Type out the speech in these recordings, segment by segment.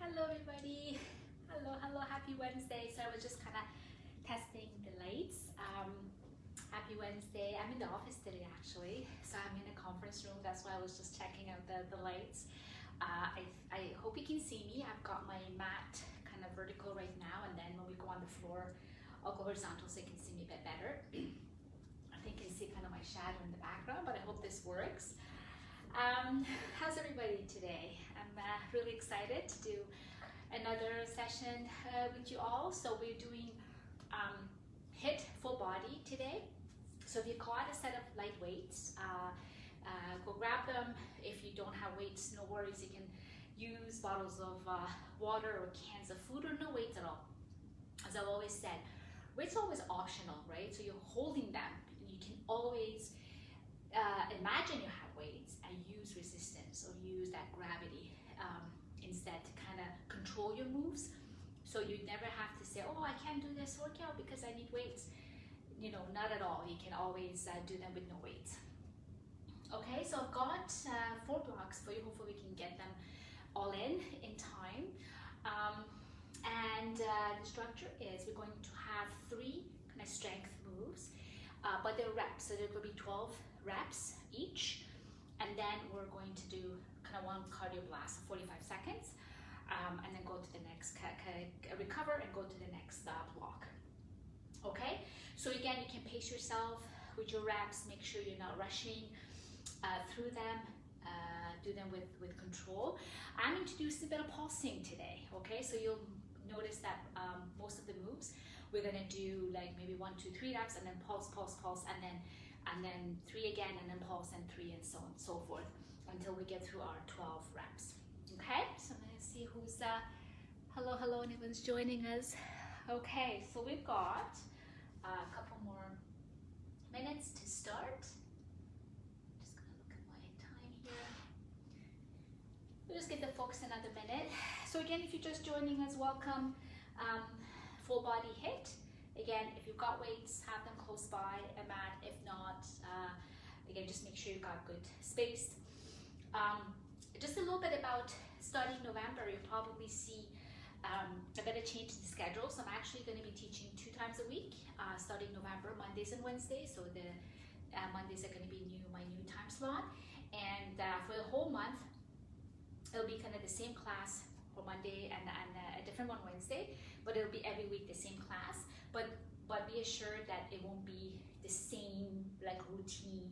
Hello everybody. Hello, happy Wednesday. So I was just kind of testing the lights. Happy Wednesday. I'm in the office today actually. So I'm in a conference room. That's why I was just checking out the lights. I hope you can see me. I've got my mat kind of vertical right now, and then when we go on the floor, I'll go horizontal so you can see me a bit better. I think you can see kind of my shadow in the background, but I hope this works. How's everybody today? I'm really excited to do another session with you all. So we're doing HIIT full body today. So if you got a set of light weights, go grab them. If you don't have weights, no worries. You can use bottles of water or cans of food or no weights at all. As I've always said, weights are always optional, right? So you're holding them. You can always imagine you have weights and use resistance or use that gravity instead to kind of control your moves. So you never have to say, oh, I can't do this workout because I need weights. You know, not at all. You can always do them with no weights. Okay, so I've got 4 blocks for you. Hopefully we can get them all in time. And the structure is we're going to have 3 kind of strength moves, but they're reps. So there will be 12 reps each. And then we're going to do kind of one cardio blast, 45 seconds, and then go to the next, recover and go to the next block. Okay, so again, you can pace yourself with your reps, make sure you're not rushing through them, do them with control. I'm introducing a bit of pulsing today, okay? So you'll notice that most of the moves, we're gonna do like maybe 1, 2, 3 reps and then pulse, pulse, pulse, and then 3 again, and then pulse, and 3, and so on and so forth until we get through our 12 reps. Okay, so I'm gonna see who's hello, anyone's joining us. Okay, so we've got a couple more minutes to start. Just gonna look at my time here. We'll just give the folks another minute. So again, if you're just joining us, welcome. Full body HIIT. Again, if you've got weights, have them close by, a mat. If not, again, just make sure you've got good space. Just a little bit about starting November, you'll probably see a bit of change in the schedule. So I'm actually going to be teaching 2 times a week, starting November, Mondays and Wednesdays. So the Mondays are going to be my new time slot. And for the whole month, it'll be kind of the same class for Monday and a different one Wednesday, but it'll be every week the same class. But be assured that it won't be the same like routine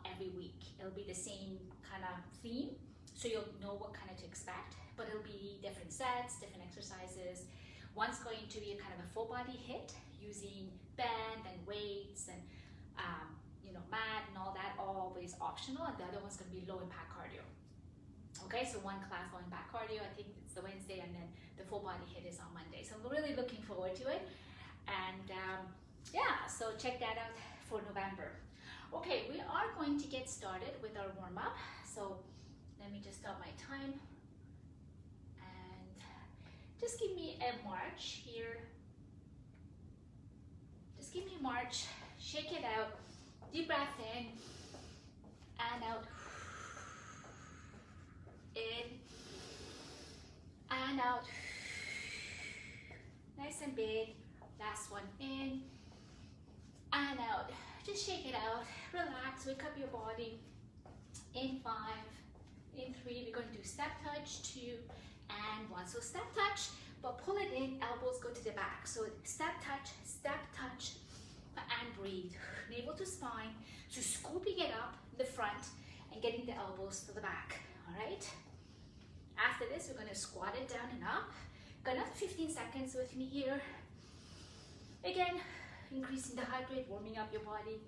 every week. It'll be the same kind of theme, so you'll know what kind of to expect. But it'll be different sets, different exercises. One's going to be a kind of a full body HIIT using band and weights and mat and all that, always optional. And the other one's going to be low impact cardio. Okay, so one class low impact cardio, I think it's the Wednesday, and then the full body HIIT is on Monday. So I'm really looking forward to it. And yeah, so check that out for November. Okay, we are going to get started with our warm-up. So let me just start my time. And just give me a march here. Just give me a march. Shake it out. Deep breath in and out. In and out. Nice and big. Last one, in and out. Just shake it out. Relax, wake up your body. In 5, in 3, we're going to do step touch, 2 and 1. So step touch, but pull it in, elbows go to the back. So step touch, and breathe. Navel to spine. So scooping it up in the front and getting the elbows to the back. All right. After this, we're going to squat it down and up. Got another 15 seconds with me here. Again, increasing the heart rate, warming up your body,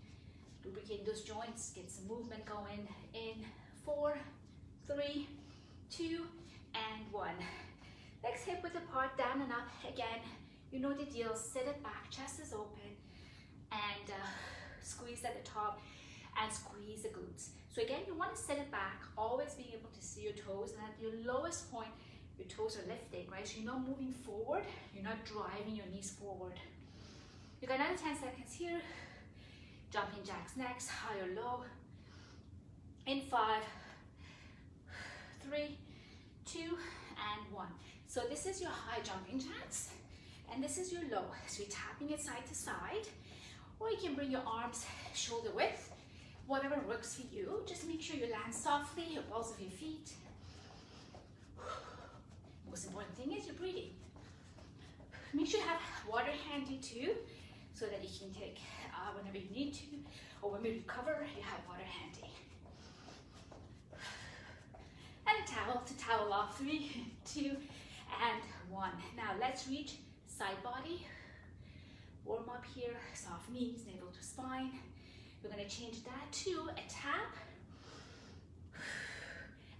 lubricating those joints, get some movement going. In 4, 3, 2, and 1. Legs hip width apart, down and up. Again, you know the deal. Sit it back, chest is open, and squeeze at the top and squeeze the glutes. So again, you want to sit it back, always being able to see your toes, and at your lowest point, your toes are lifting, right? So you're not moving forward, you're not driving your knees forward. You got another 10 seconds here. Jumping jacks next, high or low. In 5, 3, 2, and 1. one. So this is your high jumping jacks, and this is your low. So you're tapping it side to side, or you can bring your arms shoulder width, whatever works for you. Just make sure you land softly, your balls of your feet. Most important thing is you're breathing. Make sure you have water handy too, so that you can take whenever you need to, or when you recover, you have water handy. And a towel to towel off. 3, 2, and 1. Now let's reach side body. Warm up here, soft knees, navel to spine. We're gonna change that to a tap.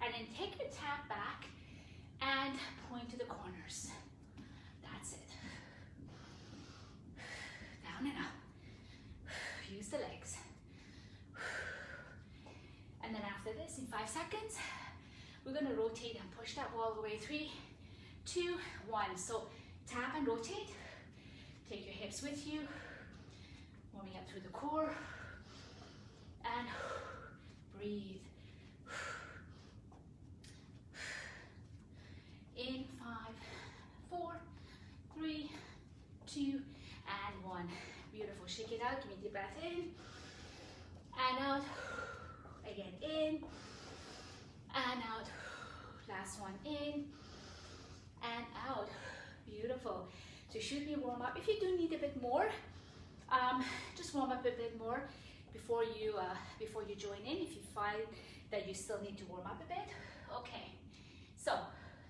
And then take your tap back and point to the corners. That's it. Down and up. Use the legs. And then after this, in 5 seconds, we're gonna rotate and push that wall away. 3, 2, 1. So tap and rotate. Take your hips with you. Warming up through the core. And breathe. In 5, 4, 3, 2, and 1. Beautiful. Shake it out. Give me a deep breath in and out. Again, in and out. Last one, in and out. Beautiful. So should we warm up? If you do need a bit more, just warm up a bit more before you join in. If you find that you still need to warm up a bit, okay. So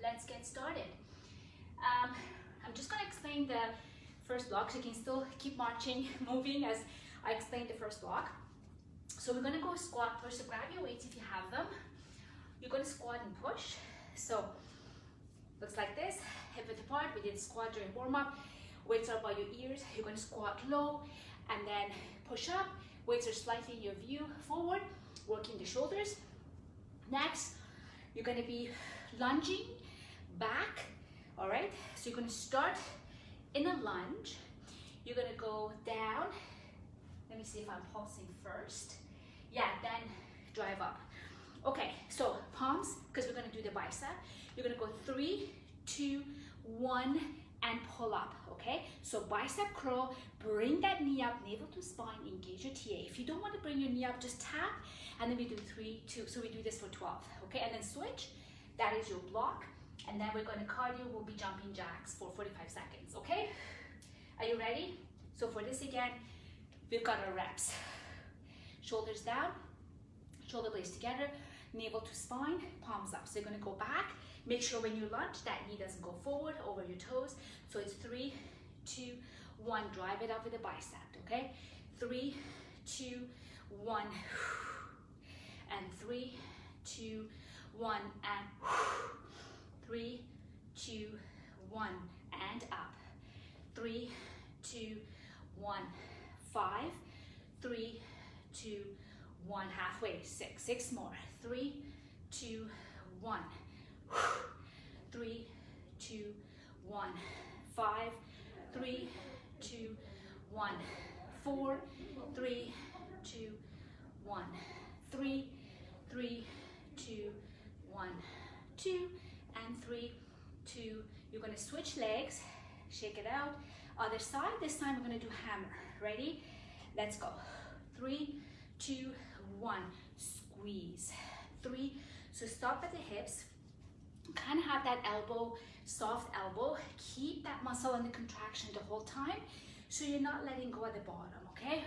let's get started. I'm just going to explain the first block, so you can still keep marching, moving as I explain the first block. So we're going to go squat first. So grab your weights if you have them. You're going to squat and push. So looks like this, hip width apart. We did squat during warm up. Weights are by your ears. You're going to squat low and then push up. Weights are slightly in your view forward, working the shoulders. Next, you're going to be lunging back. All right, so you're going to start in a lunge. You're going to go down. Let me see if I'm pulsing first. Yeah, then drive up. Okay, so palms, because we're going to do the bicep. You're going to go 3, 2, 1, and pull up. Okay, so bicep curl. Bring that knee up, navel to spine, engage your TA. If you don't want to bring your knee up, just tap, and then we do 3, 2. So we do this for 12. Okay, and then switch. That is your block. And then we're going to cardio. We'll be jumping jacks for 45 seconds. Okay, are you ready? So for this again, we've got our reps. Shoulders down, shoulder blades together, navel to spine, palms up. So you're going to go back. Make sure when you lunge, that knee doesn't go forward over your toes. So it's 3, 2, 1. Drive it up with the bicep. Okay, 3, 2, 1, and 3, 2, 1, and 3, 2, 1, and up. 3, 2, 1, 5, 3, 2, 1, halfway. 6 more. 3, 2, 1. 3, 2, 1. 5, 3, 2, 1. 4, 3, 2, 1. 3, 3, 2, 1, 2, and 3, 2. You're going to switch legs. Shake it out. Other side. This time we're going to do hammer. Ready? Let's go. 3, 2, 1. Squeeze. 3. So stop at the hips. Kind of have that elbow, soft elbow. Keep that muscle under contraction the whole time, so you're not letting go at the bottom. Okay.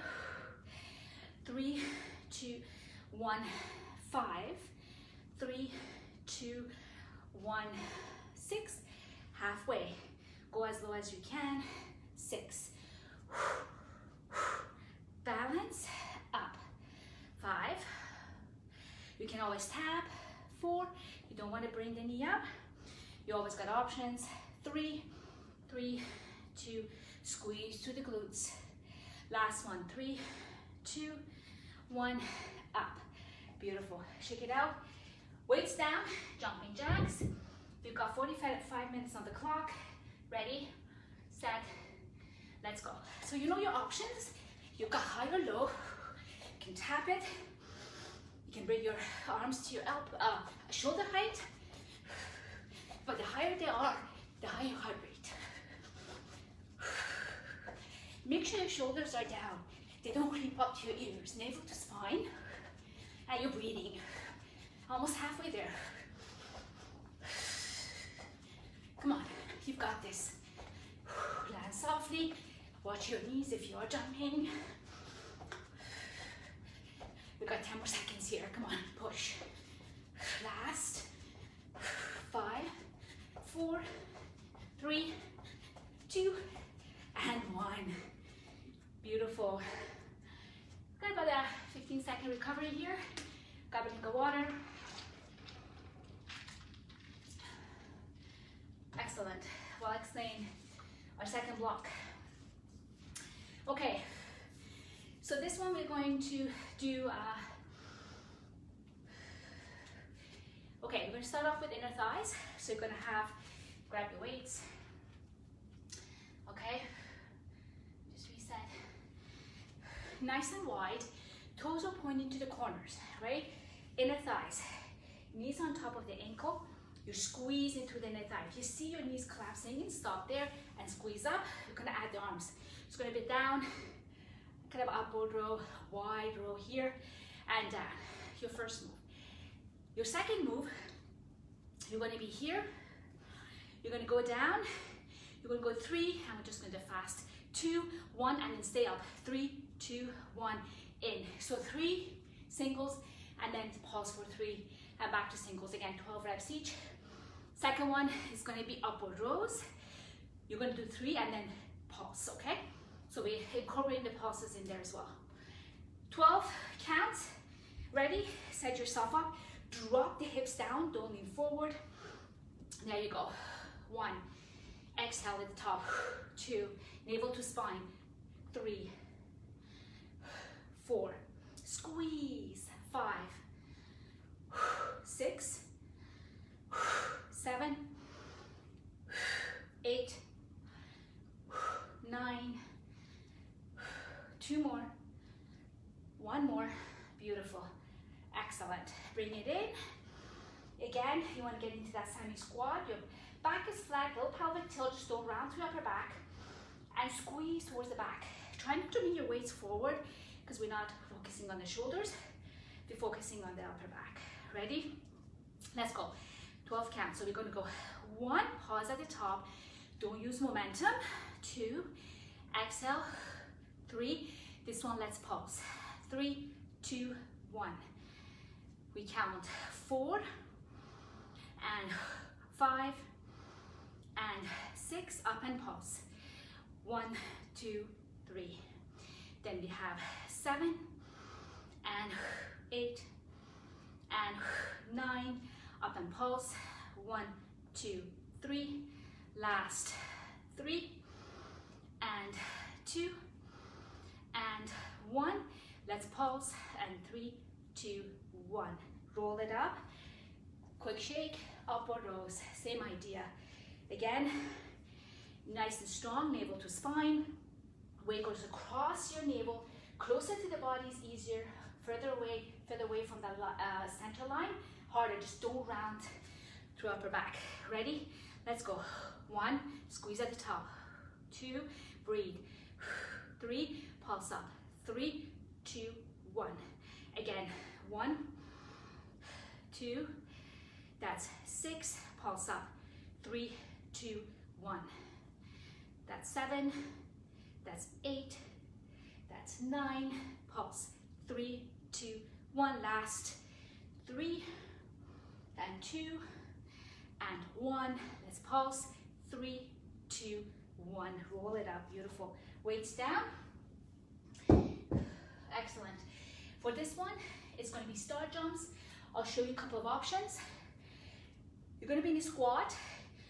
3, 2, 1, 5. 3, 2, 1, 6. Halfway. Go as low as you can. 6. Balance. Up. 5. You can always tap. 4. You don't want to bring the knee up. You always got options. 3, 3, 2. Squeeze to the glutes. Last one. 3, 2, 1. Up. Beautiful. Shake it out. Weights down. Jumping jacks. We've got 45 minutes on the clock. Ready, set, let's go. So you know your options. You've got high or low. You can tap it. You can bring your arms to your shoulder height. But the higher they are, sure your shoulders are down. They don't creep up to your ears. Navel to spine. And you're breathing. Almost halfway there. Come on, you've got this. Land softly. Watch your knees if you are jumping. We got 10 more seconds here. Come on, push. Last. 5, 4, 3, 2, and 1. Beautiful. Got about a 15-second recovery here. Grab a drink of water. Excellent. Well, I'll explain our second block. Okay, so this one we're going to do, okay, we're going to start off with inner thighs. So you're going to grab your weights. Okay, just reset. Nice and wide, toes are pointing to the corners, right? Inner thighs, knees on top of the ankle. You squeeze into the inner thigh. If you see your knees collapsing, stop there and squeeze up. You're gonna add the arms. It's gonna be down, kind of upward row, wide row here, and down. Your first move. Your second move, you're gonna be here. You're gonna go down. You're gonna go 3, and we're just gonna do fast. 2, 1, and then stay up. 3, 2, 1, in. So 3 singles, and then pause for 3, and back to singles again. 12 reps each. Second one is going to be upward rows. You're going to do 3 and then pause, okay? So we incorporate the pauses in there as well. 12 counts. Ready? Set yourself up. Drop the hips down. Don't lean forward. There you go. 1. Exhale at the top. 2. Navel to spine. 3. 4. Squeeze. 5. 6. 7, 8, 9, 2 more, 1 more. Beautiful. Excellent. Bring it in. Again, you want to get into that semi-squat. Your back is flat, little pelvic tilt, just don't round through upper back and squeeze towards the back. Try not to bring your weights forward because we're not focusing on the shoulders. We're focusing on the upper back. Ready? Let's go. 12 counts. So we're going to go 1, pause at the top. Don't use momentum. 2, exhale. 3, this one, let's pause. 3, 2, 1. We count 4, and 5, and 6, up and pause. 1, 2, 3. Then we have 7, and 8, and 9, up and pulse. 1, 2, 3. Last 3, and 2, and 1. Let's pulse, and 3, 2, 1. Roll it up. Quick shake, upward rows. Same idea. Again, nice and strong, navel to spine. Weight goes across your navel, closer to the body is easier. Further away from the center line, harder. Just don't round through upper back. Ready? Let's go. 1, squeeze at the top. 2, breathe. 3, pulse up. 3, 2, 1. Again, 1, 2, that's 6, pulse up. 3, 2, 1. That's 7, that's 8, that's 9, pulse. 3, 2, 1. Last 3, and 2, and 1. Let's pulse. 3, 2, 1. Roll it up. Beautiful. Weights down. Excellent. For this one, it's going to be star jumps. I'll show you a couple of options. You're going to be in a squat.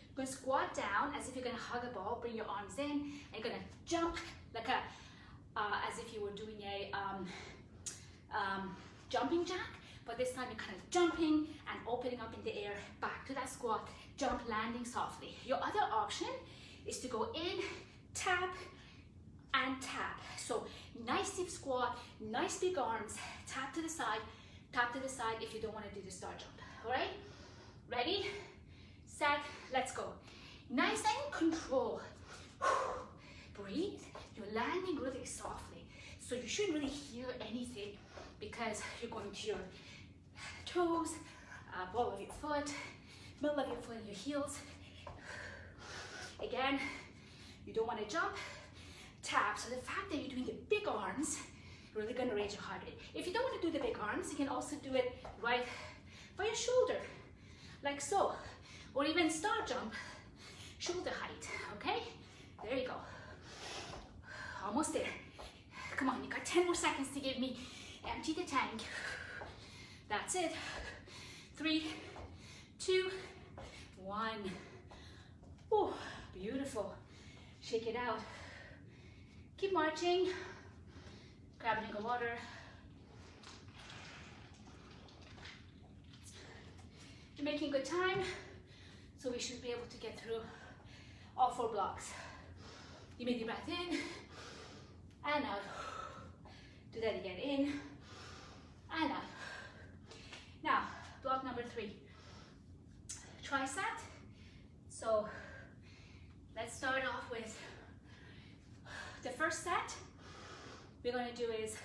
You're going to squat down as if you're going to hug a ball. Bring your arms in, and you're going to jump like as if you were doing a jumping jack. But this time you're kind of jumping and opening up in the air, back to that squat, jump, landing softly. Your other option is to go in, tap, and tap. So nice deep squat, nice big arms, tap to the side if you don't want to do the star jump. All right? Ready, set, let's go. Nice and control. Breathe, you're landing really softly. So you shouldn't really hear anything because you're going to your toes, ball of your foot, middle of your foot, and your heels. Again, you don't want to jump, tap. So the fact that you're doing the big arms, really going to raise your heart rate. If you don't want to do the big arms, you can also do it right by your shoulder, like so. Or even star jump, shoulder height, okay? There you go. Almost there. Come on, you got 10 more seconds to give me. Empty the tank. That's it. 3, 2, 1. Oh, beautiful. Shake it out. Keep marching. Grab a drink of water. You're making good time, so we should be able to get through all 4 blocks. You make the breath in and out. Do that again, in and out. Now, block number 3, tricep. So let's start off with the first set. We're going to do is,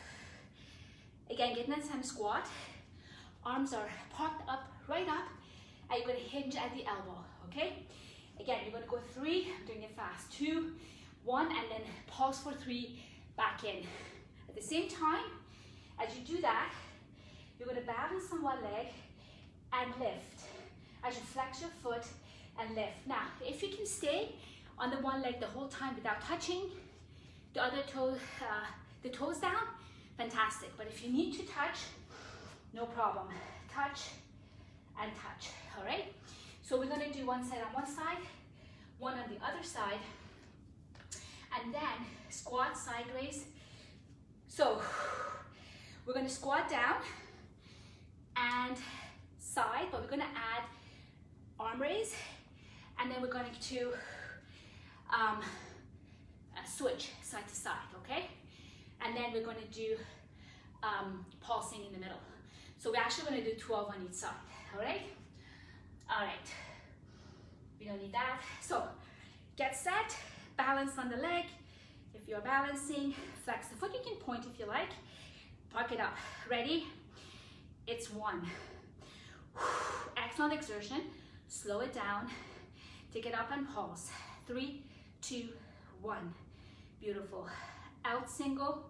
again, get in some squat. Arms are parked up, right up, and you're going to hinge at the elbow, okay? Again, you're going to go 3, I'm doing it fast, 2, 1, and then pause for 3, back in. At the same time, as you do that, you're going to balance on one leg and lift. As you flex your foot and lift. Now, if you can stay on the one leg the whole time without touching the other toe, the toes down, fantastic. But if you need to touch, no problem. Touch and touch, all right? So we're gonna do one set on one side, one on the other side, and then squat sideways. So we're gonna squat down and side, but we're gonna add arm raise, and then we're going to switch side to side, okay? And then we're going to do pulsing in the middle. So we're actually going to do 12 on each side, all right? All right, we don't need that. So get set, balance on the leg. If you're balancing, flex the foot. You can point if you like. Park it up. Ready? It's 1. Excellent exertion. Slow it down. Take it up and pulse. 3, 2, 1. Beautiful. Out single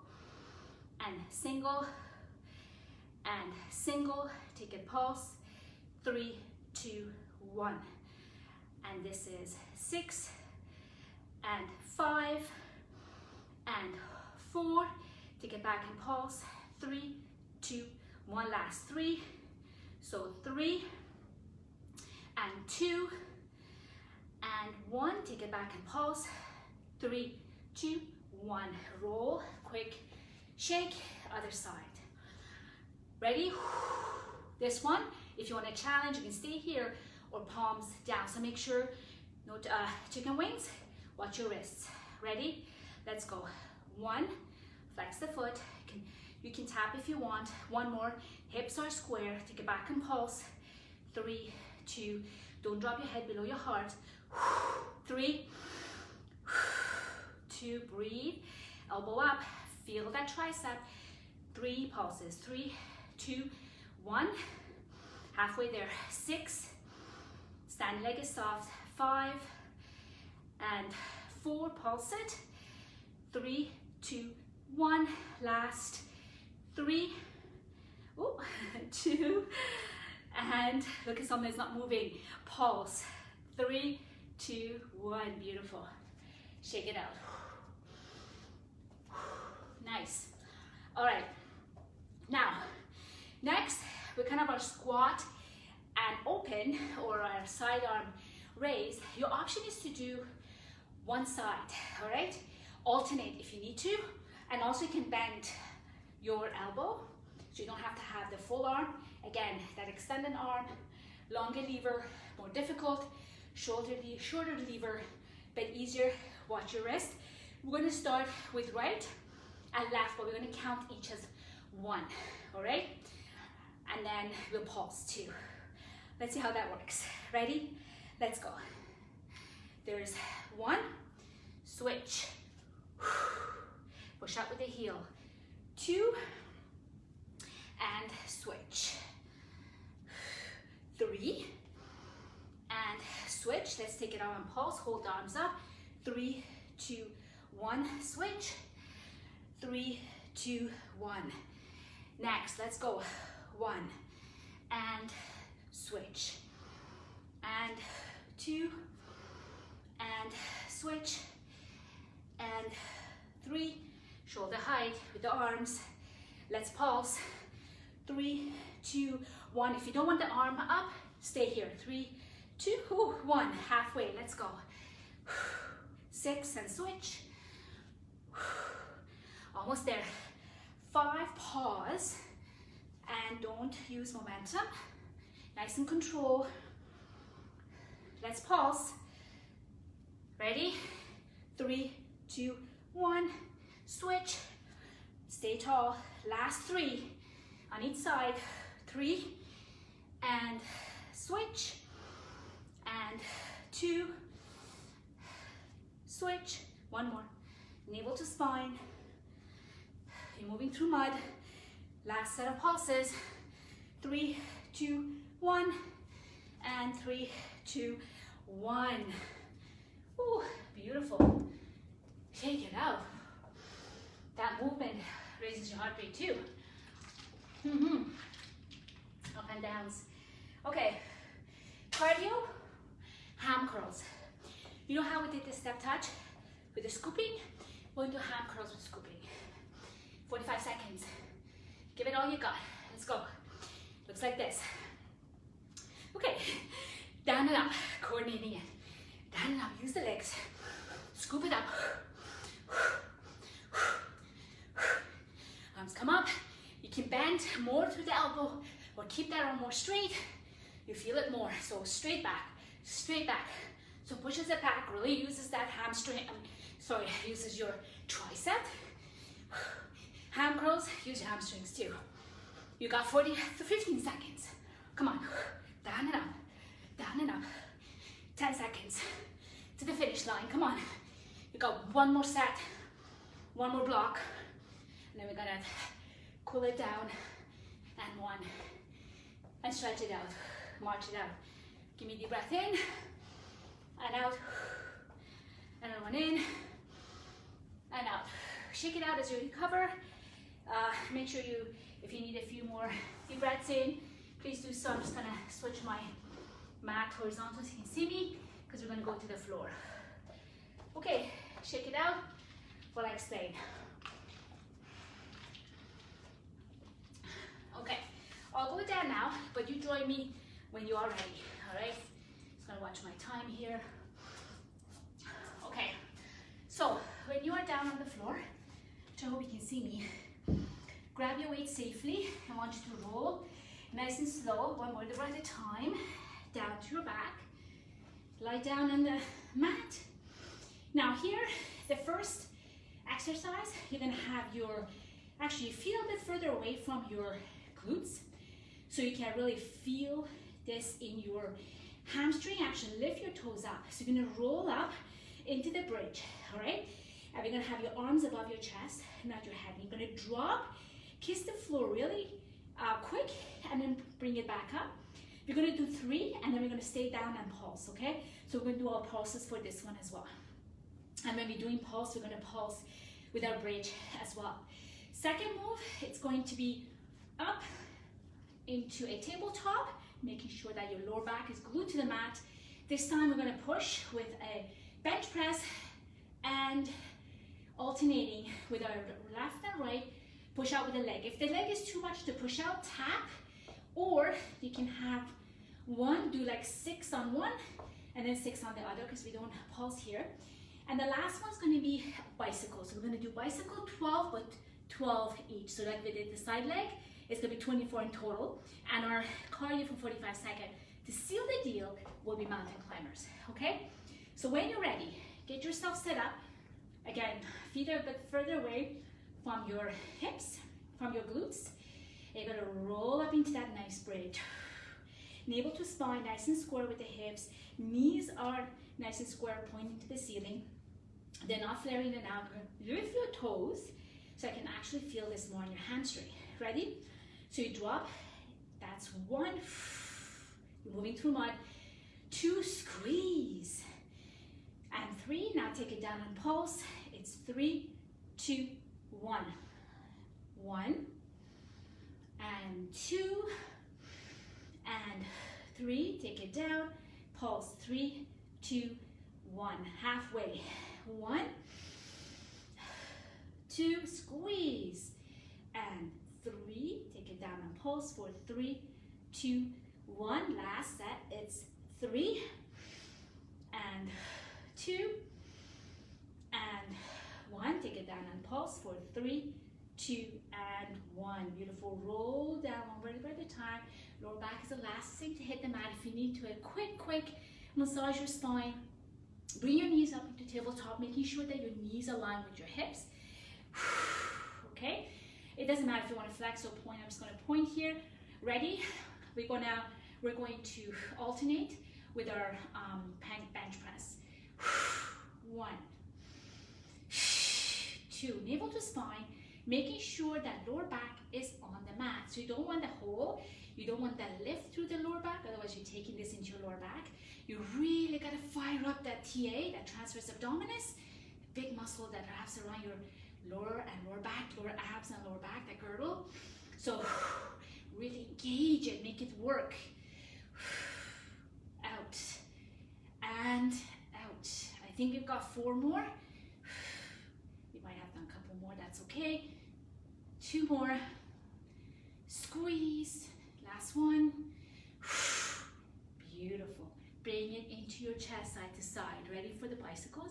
and single and single. Take a pulse. 3, 2, 1. And this is 6 and 5 and 4. Take it back and pulse. 3, 2, 1. Last 3. So 3 and 2 and 1. Take it back and pulse. 3, 2, 1. Roll. Quick shake. Other side. Ready? This one, if you want to challenge, you can stay here or palms down. So make sure no chicken wings. Watch your wrists. Ready? Let's go. 1. Flex the foot. You can tap if you want. 1 more. Hips are square. Take it back and pulse. 3, 2. Don't drop your head below your heart. 3, 2. Breathe. Elbow up. Feel that tricep. 3 pulses. 3, 2, 1. Halfway there. 6. Standing leg is soft. 5 and 4. Pulse it. 3, 2, 1. Last 3. Ooh, 2. And look at something that's not moving. Pulse. 3, 2, 1. Beautiful. Shake it out. Nice. All right. Now, next, we kind of our squat and open, or our sidearm raise. Your option is to do one side, all right? Alternate if you need to, and also you can bend your elbow, so you don't have to have the full arm. Again, that extended arm, longer lever, more difficult, shorter lever, but easier. Watch your wrist. We're gonna start with right and left, but we're gonna count each as 1, all right? And then we'll pulse 2. Let's see how that works. Ready? Let's go. There's 1, switch, Push up with the heel. 2, and switch. 3, and switch. Let's take it out on pulse. Hold the arms up. 3, 2, 1, switch. 3, 2, 1. Next, let's go. 1, and switch. And 2, and switch. And 3, shoulder height with the arms. Let's pulse. 3, 2, 1. If you don't want the arm up, stay here. 3, 2, 1. Halfway. Let's go. 6 and switch. Almost there. 5, pause. And don't use momentum. Nice and control. Let's pulse. Ready? 3, 2, 1. Switch. Stay tall. Last 3 on each side. 3, and switch. And 2, switch. 1 more. Navel to spine. You're moving through mud. Last set of pulses. 3, 2, 1. And 3, 2, 1. Ooh, beautiful. Shake it out. That movement raises your heart rate too. Up and downs. Okay, cardio, ham curls. You know how we did the step touch with the scooping? We're going to ham curls with scooping. 45 seconds. Give it all you got. Let's go. Looks like this. Okay, down and up, coordinating it. Down and up, use the legs. Scoop it up. Arms come up. You can bend more through the elbow or keep that arm more straight. You feel it more. So straight back, straight back. So pushes it back, really uses that hamstring, uses your tricep. Ham curls, use your hamstrings too. You got 40 to 15 seconds. Come on, down and up, down and up. 10 seconds to the finish line, come on. You got 1 more set, 1 more block, and then we're gonna cool it down, and 1, and stretch it out, march it out. Give me a deep breath in, and out, and then 1 in, and out. Shake it out as you recover. Make sure if you need a few more deep breaths in, please do so. I'm just gonna switch my mat horizontal so you can see me, because we're gonna go to the floor. Okay, shake it out while I explain. Okay, I'll go down now, but you join me when you are ready, all right? Just gonna watch my time here. Okay, so when you are down on the floor, which I hope you can see me, grab your weight safely. I want you to roll nice and slow, 1 more breath at a time, down to your back. Lie down on the mat. Now here, the first exercise, you're gonna have actually feel a bit further away from your glutes, so you can really feel this in your hamstring. Actually lift your toes up. So you're gonna roll up into the bridge, all right? And we're gonna have your arms above your chest, not your head. You're gonna drop, kiss the floor really quick, and then bring it back up. We're gonna do 3, and then we're gonna stay down and pulse, okay? So we're gonna do our pulses for this one as well. And when we're doing pulse, we're gonna pulse with our bridge as well. Second move, it's going to be up into a tabletop, making sure that your lower back is glued to the mat. This time we're gonna push with a bench press and alternating with our left and right, push out with the leg. If the leg is too much to push out, tap, or you can have 1, do like 6 on one, and then 6 on the other, because we don't pulse here. And the last one's gonna be bicycle. So we're gonna do bicycle 12, but 12 each. So like we did the side leg, it's gonna be 24 in total. And our cardio for 45 seconds. To seal the deal will be mountain climbers, okay? So when you're ready, get yourself set up. Again, feet are a bit further away from your hips, from your glutes. You're gonna roll up into that nice bridge. Navel to spine, nice and square with the hips. Knees are nice and square, pointing to the ceiling. They're not flaring in and out. Lift your toes so I can actually feel this more in your hamstring. Ready? So you drop. That's 1. You're moving through mud. 2, squeeze. And 3, now take it down and pulse. It's 3, 2, 1. 1, and 2, and 3, take it down, pulse, 3, 2, 1, halfway, 1, 2, squeeze, and 3, take it down and pulse for 3, 2, 1, last set, it's 3, and 2, and 1, take it down and pulse for 3, 2, and 1. Beautiful. Roll down one vertebra at a time. Lower back is the last thing to hit the mat. If you need to, a quick massage your spine. Bring your knees up into tabletop, making sure that your knees align with your hips. Okay? It doesn't matter if you want to flex or point. I'm just going to point here. Ready? We're going to alternate with our bench press. 1, 2, navel to spine. Making sure that lower back is on the mat. So you don't want the hole, you don't want that lift through the lower back, otherwise you're taking this into your lower back. You really gotta fire up that TA, that transverse abdominis, the big muscle that wraps around your lower and lower back, lower abs and lower back, that girdle. So really engage it, make it work. Out and out. I think we've got 4 more. We might have done a couple more, that's okay. 2 more, squeeze, last one, beautiful. Bring it into your chest, side to side. Ready for the bicycles?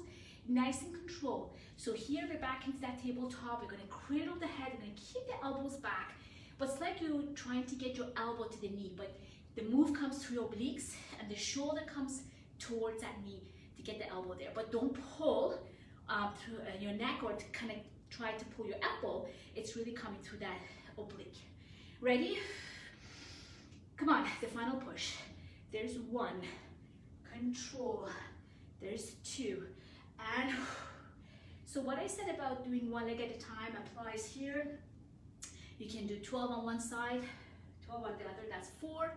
Nice and controlled. So here we're back into that tabletop. We're gonna cradle the head, we're gonna keep the elbows back, but it's like you're trying to get your elbow to the knee, but the move comes through your obliques and the shoulder comes towards that knee to get the elbow there. But don't pull through your neck or to kind of try to pull your elbow. It's really coming through that oblique. Ready? Come on, the final push. There's 1, control. There's 2, and so what I said about doing 1 leg at a time applies here. You can do 12 on one side, 12 on the other. That's 4,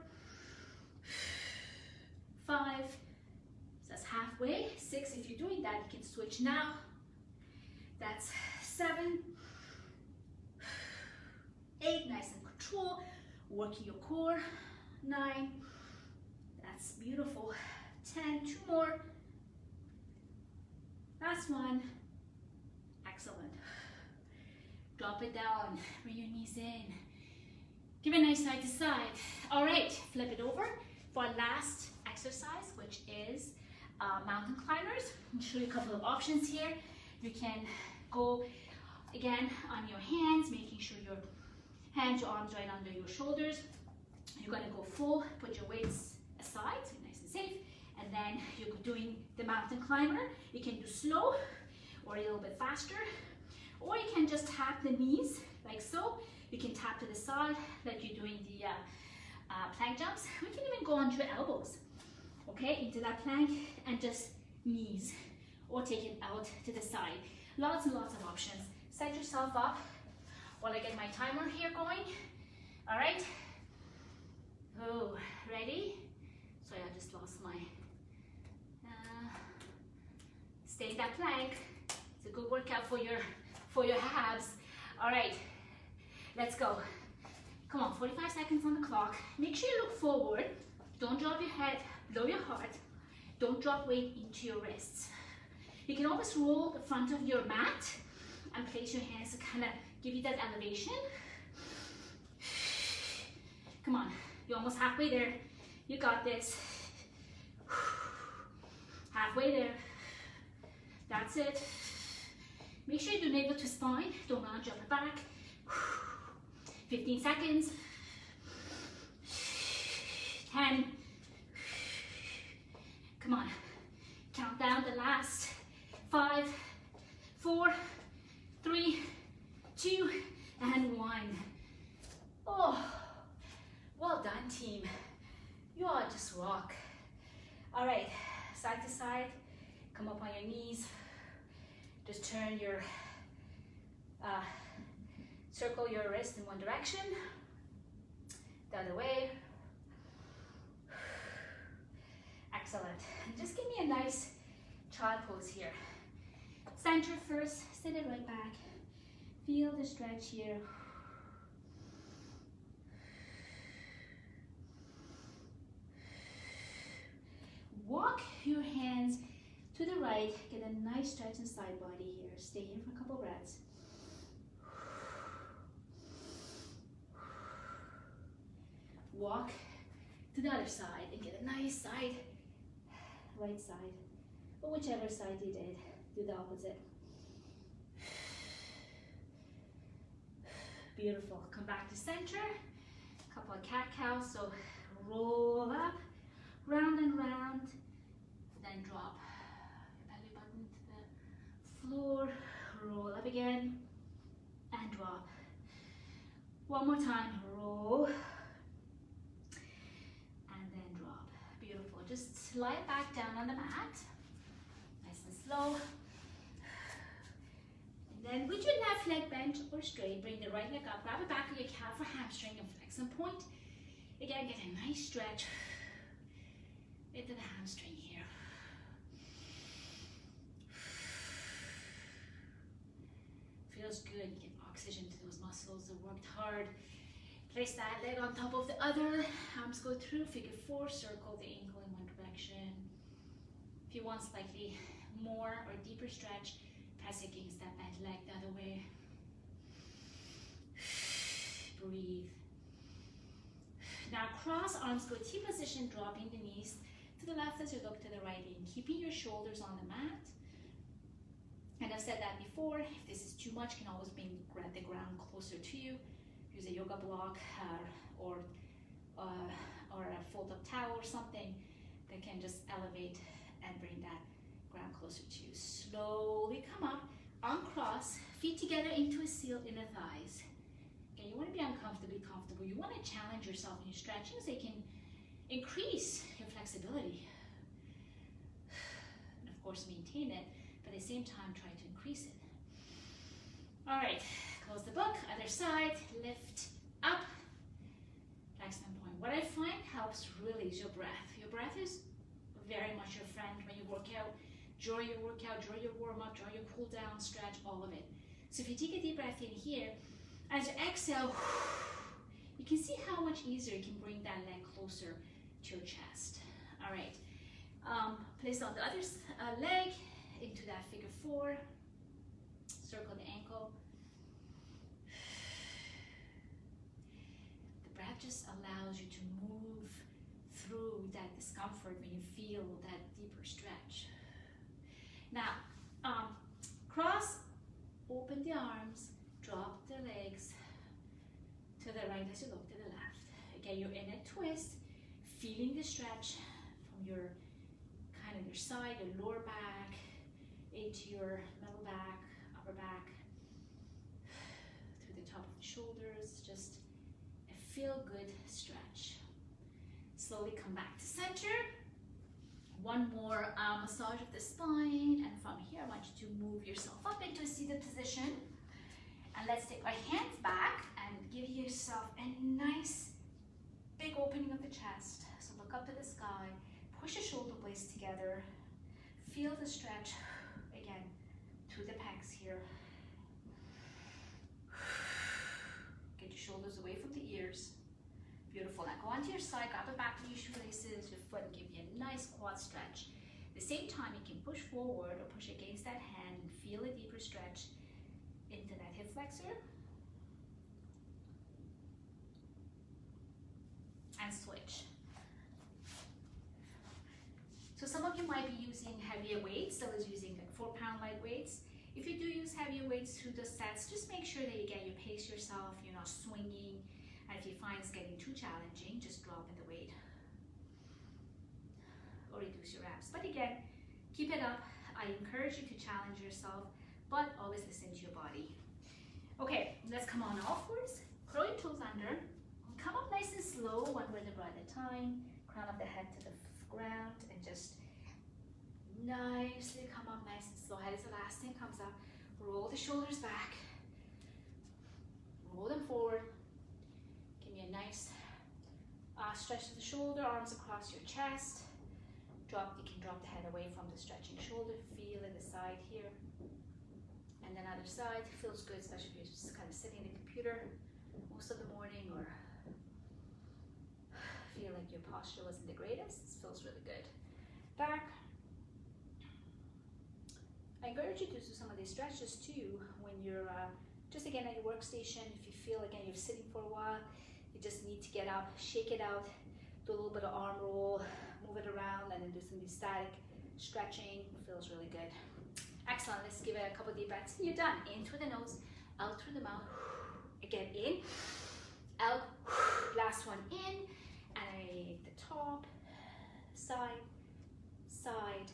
5, so that's halfway. 6, if you're doing that, you can switch now. That's 7, 8, nice and control, working your core. 9, that's beautiful. 10, 2 more. Last one. Excellent. Drop it down, bring your knees in. Give it nice side to side. All right, flip it over for our last exercise, which is mountain climbers. I'll show you a couple of options here. You can go again on your hands, making sure your hands, your arms right under your shoulders. You're gonna go full, put your weights aside, so nice and safe, and then you're doing the mountain climber. You can do slow or a little bit faster, or you can just tap the knees like so. You can tap to the side like you're doing the plank jumps. We can even go onto your elbows, okay, into that plank and just knees, or take it out to the side. Lots and lots of options. Set yourself up while I get my timer here going. All right. Oh, ready? Sorry, I just lost my, stay in that plank. It's a good workout for your abs. All right, let's go. Come on, 45 seconds on the clock. Make sure you look forward. Don't drop your head below your heart. Don't drop weight into your wrists. You can always roll the front of your mat and place your hands to kind of give you that elevation. Come on, you're almost halfway there. You got this. Halfway there. That's it. Make sure you do navel to spine. Don't round your upper back. 15 seconds. 10. Come on. Count down the last 5, 4, 3, 2, and 1. Oh, well done, team. You all just rock. All right, side to side. Come up on your knees. Just turn your, circle your wrist in one direction, the other way. Excellent. And just give me a nice child pose here. Center first, sit it right back. Feel the stretch here. Walk your hands to the right, get a nice stretch in side body here. Stay here for a couple breaths. Walk to the other side and get a nice side, right side, or whichever side you did, do the opposite. Beautiful. Come back to center. Couple of cat-cows. So roll up, round and round, then drop your belly button to the floor. Roll up again and drop. One more time. Roll and then drop. Beautiful. Just slide back down on the mat. Nice and slow. Then with your left leg bent or straight, bring the right leg up, grab the back of your calf for hamstring and flex and point. Again, get a nice stretch into the hamstring here. Feels good, you get oxygen to those muscles that worked hard. Place that leg on top of the other, arms go through, figure four, circle the ankle in one direction. If you want slightly more or deeper stretch, press against that bent leg the other way. Breathe. Now cross arms, go T position, dropping the knees to the left as you look to the right in, keeping your shoulders on the mat. And I've said that before, if this is too much, you can always bring the ground closer to you. Use a yoga block or a fold-up towel or something that can just elevate and bring that ground closer to you. Slowly come up, uncross, feet together into a seal in the thighs. Okay, you want to be uncomfortably comfortable. You want to challenge yourself in your stretching so you can increase your flexibility. And of course maintain it, but at the same time try to increase it. All right, close the book, other side, lift up, flex and point. What I find helps really is your breath. Your breath is very much your friend when you work out. During your workout, during your warm-up, during your cool-down, stretch, all of it. So if you take a deep breath in here, as you exhale, you can see how much easier you can bring that leg closer to your chest. All right, place on the other leg into that figure four, circle the ankle. The breath just allows you to move through that discomfort when you feel that deeper stretch. Now, cross, open the arms, drop the legs to the right as you look to the left. Again, you're in a twist, feeling the stretch from your kind of your side, your lower back, into your middle back, upper back, through the top of the shoulders, just a feel-good stretch. Slowly come back to center. One more massage of the spine, and from here I want you to move yourself up into a seated position. And let's take our hands back and give yourself a nice big opening of the chest. So look up to the sky, push your shoulder blades together, feel the stretch again to the pecs here. Get your shoulders away from the ears. Beautiful. Now go onto your side, grab the back of your shoelaces, your foot, and give you a nice quad stretch. At the same time, you can push forward or push against that hand and feel a deeper stretch into that hip flexor. And switch. So some of you might be using heavier weights. I was using like 4-pound light weights. If you do use heavier weights through the sets, just make sure that you pace yourself, you're not swinging. And if you find it's getting too challenging, just drop in the weight or reduce your reps. But again, keep it up. I encourage you to challenge yourself, but always listen to your body. Okay, let's come on all fours. Curl your toes under. Come up nice and slow, one vertebra at a time. Crown of the head to the ground, and just nicely come up nice and slow. Head is the last thing comes up. Roll the shoulders back. Roll them forward. Give me a nice stretch to the shoulder, arms across your chest. You can drop the head away from the stretching shoulder. Feel it aside here. And then other side. Feels good, especially if you're just kind of sitting in the computer most of the morning or feel like your posture wasn't the greatest. This feels really good. Back. I encourage you to do some of these stretches too when you're just again at your workstation. If you feel again you're sitting for a while, you just need to get up, shake it out, do a little bit of arm roll, move it around, and then do some static stretching. Feels really good. Excellent. Let's give it a couple deep breaths. You're done. In through the nose, out through the mouth. Again, in, out. Last one in, and the top, side, side.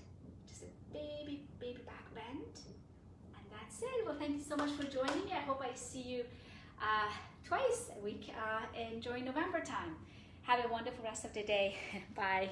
Just a baby back bend. And that's it. Well, thank you so much for joining me. I hope I see you twice a week during November time. Have a wonderful rest of the day. Bye.